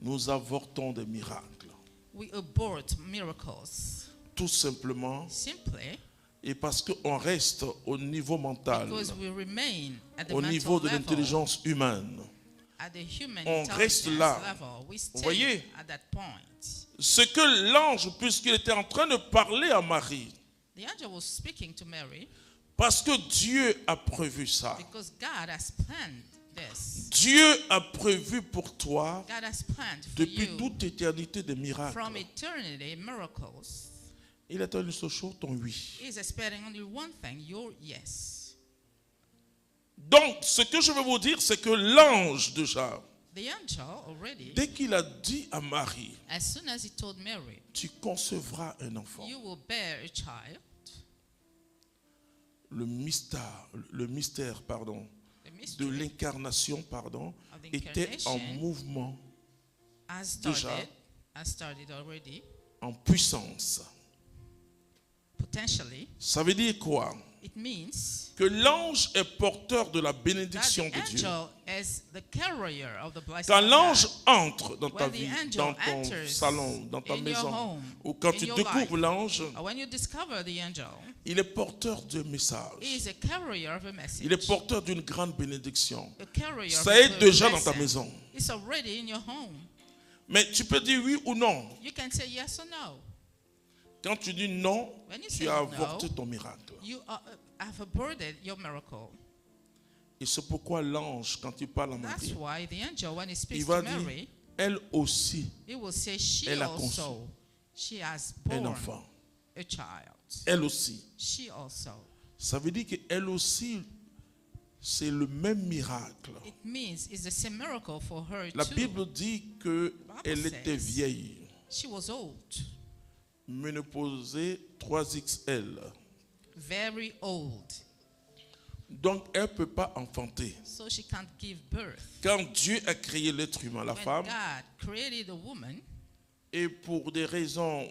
nous avortons des miracles. We abort miracles. Tout simplement, Simply et parce qu'on reste au niveau mental, because we remain at the au mental niveau de level, l'intelligence humaine. at the human On reste là. level. We Vous voyez? stay at that point. Ce que l'ange, puisqu'il était en train de parler à Marie, The angel was speaking to Mary parce que Dieu a prévu ça. because God has planned this. Dieu a prévu pour toi, God has planned for depuis you toute éternité, des miracles. from eternity miracles. Il attend une seule chose, ton oui. He's expecting only one thing, your yes. Donc, ce que je veux vous dire, c'est que l'ange déjà, The angel already, dès qu'il a dit à Marie, as soon as he told Mary, tu concevras un enfant. you will bear a child, Le mystère, pardon, the de mystery l'incarnation, pardon, of the était en incarnation mouvement, has déjà. started already, en puissance. potentially. Ça veut dire quoi? It means Que l'ange est porteur de la that bénédiction the de Dieu. angel is the carrier of the blessing Quand of l'ange God. entre dans ta When the vie, angel dans ton enters salon, dans ta in your maison, home, ou quand in tu your découvres life, l'ange, or when you discover the angel, il est porteur d'un he message. is a carrier of a message. Il est porteur d'une grande bénédiction. A carrier of Ça a est good déjà dans ta blessing. maison. It's already in your home. Mais tu peux dire oui ou non. You can say yes or no. Quand tu dis non, When you tu say as no, avorté ton miracle. You have aborted your miracle. Et c'est pourquoi l'ange, quand il parle à That's Marie, why the angel, when he il speaks va to dire, Mary, elle aussi, he will say she Elle a conçu also, she has un born enfant. a child. Elle aussi. She also. Ça veut dire qu'elle aussi, c'est le même miracle. It means it's the same miracle for her La too. Bible dit qu'elle était says- vieille, She was old, ménopausée 3XL. very old, Donc elle ne peut pas enfanter. so she can't give birth. Quand Dieu a créé l'être humain, la When femme, God created a woman et pour des raisons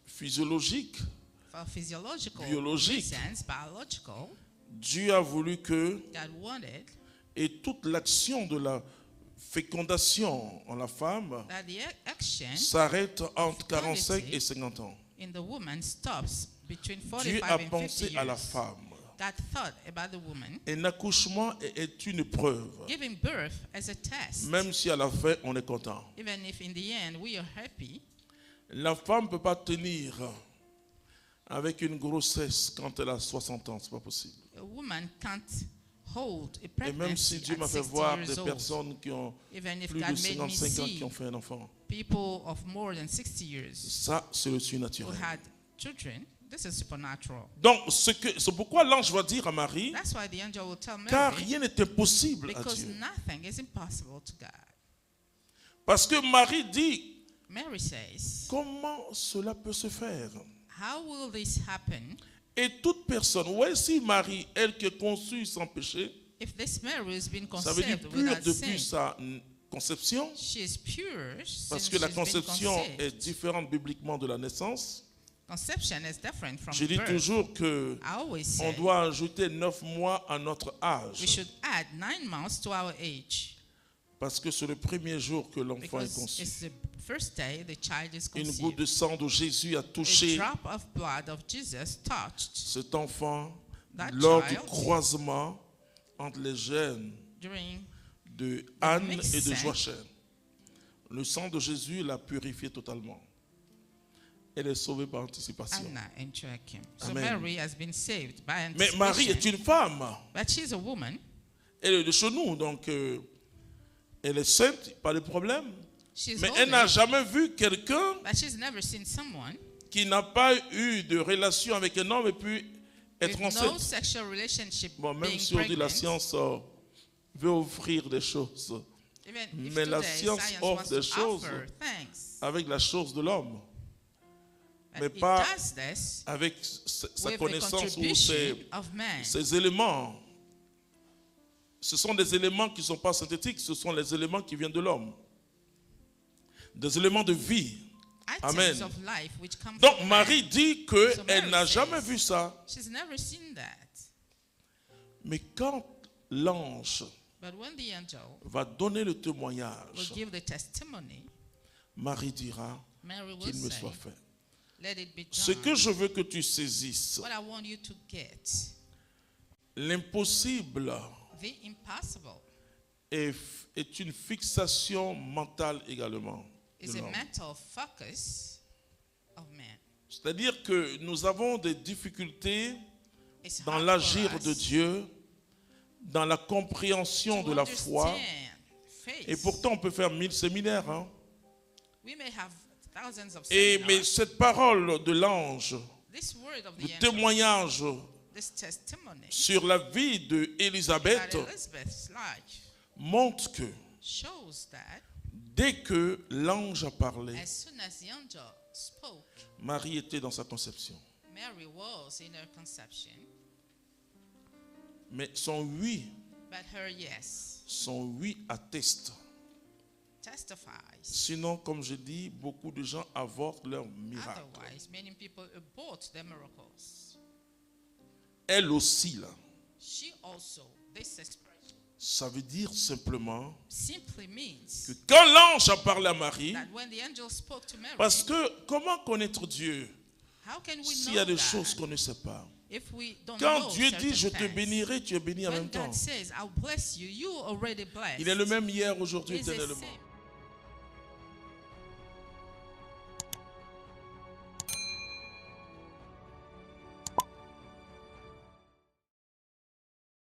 physiologiques, for physiological Biologique. reasons, biological, Dieu a voulu que, God wanted et toute l'action de la fécondation en la femme that the action s'arrête entre 45 et 50 ans. in the woman stops between Dieu 45 a and 50 pensé à la years. femme. God thought about the woman. Un accouchement est une preuve. Giving birth as a test. Même si à la fin, on est content. Even if in the end we are happy, La femme ne peut pas tenir avec une grossesse quand elle a 60 ans. Ce n'est pas possible. a woman can't hold a Et même si pregnancy Dieu at m'a fait 60 voir years des old. personnes qui ont Even if plus de God made me 55 ans qui see ont fait un enfant. people of more than 60 years Ça, c'est le who surnaturel. had children, this is supernatural. Donc, c'est pourquoi l'ange va dire à Marie, That's why the angel will tell car Mary, rien n'est impossible à because Dieu. nothing is impossible to God. Parce que Marie dit, Mary says, comment cela peut se faire? how will this happen? Et toute personne, ouais, si Marie, elle qui est conçue sans péché, If this Mary has been ça veut dire conceived pure without depuis sin, sa conception, she is pure parce since que la she's been conception conceived. est différente bibliquement de la naissance. Conception is different from Je dis birth. toujours que I always on say doit ajouter 9 mois à notre we âge, should add 9 months to our age parce que c'est le premier jour que l'enfant est because conçu. it's the first day the child is Une conceived. goutte de sang de Jésus a A touché drop of blood of Jesus touched cet enfant that lors du child croisement entre les gènes during de Anne mixed et de sang. Joachim. Le sang de Jésus l'a purifié totalement. Elle est sauvée par anticipation. Anna and Joachim. So Amen. Mary has been saved by Mais Marie est anticipation. une femme. But she's a woman. Elle est de chez nous, donc elle est sainte, pas de problème. She's Mais holy, elle n'a jamais vu quelqu'un but she's never seen someone qui n'a pas eu de relation avec un homme et puis être with enceinte. no sexual relationship Bon, même being si on dit la pregnant. science veut offrir des choses Even if Mais la today science science offre wants des to choses offer things, avec la chose de l'homme, but mais it pas does this avec sa with the connaissance ou contribution of man. ses éléments. Ce sont des éléments qui ne sont pas synthétiques, ce sont les éléments qui viennent de l'homme. Des éléments de vie. Items Amen. of life which come Donc from Marie man. dit So qu'elle Mary n'a says- jamais vu ça. She's never seen that. Mais quand l'ange But when the angel va donner le will témoignage, give the testimony, Marie dira Mary will qu'il me say, soit fait. let it be Ce done. que je veux que tu saisisses, What I want you to get, l'impossible the impossible, est une fixation mentale également de is a l'homme. mental focus of man. C'est-à-dire que nous avons des difficultés It's dans hard l'agir for us de Dieu, dans la compréhension to de la foi. understand faith. Et pourtant, on peut faire 1000 séminaires. Hein. We may have thousands of Mais seminars. cette parole de l'ange, This word of le the angel, témoignage this testimony sur la vie d'Élisabeth about Elizabeth's life montre que shows that dès que l'ange a parlé, as soon as the angel spoke, Marie était dans sa conception. Mary was in her conception, Mais son oui but her yes atteste. testifies. Sinon, comme je dis, beaucoup de gens avortent leur miracle. Otherwise, many people abort their miracles. Elle aussi, là, She also, this expression ça veut dire simplement simply means que quand l'ange a parlé à Marie, that when the angel spoke to Mary, parce que comment connaître Dieu how can we s'il know y a des that choses qu'on ne sait pas? if we don't Quand know Dieu certain dit je te facts? bénirai, tu es béni en When même temps. God says, I'll bless you, you already blessed. Il est le même hier, aujourd'hui, He's the éternellement. same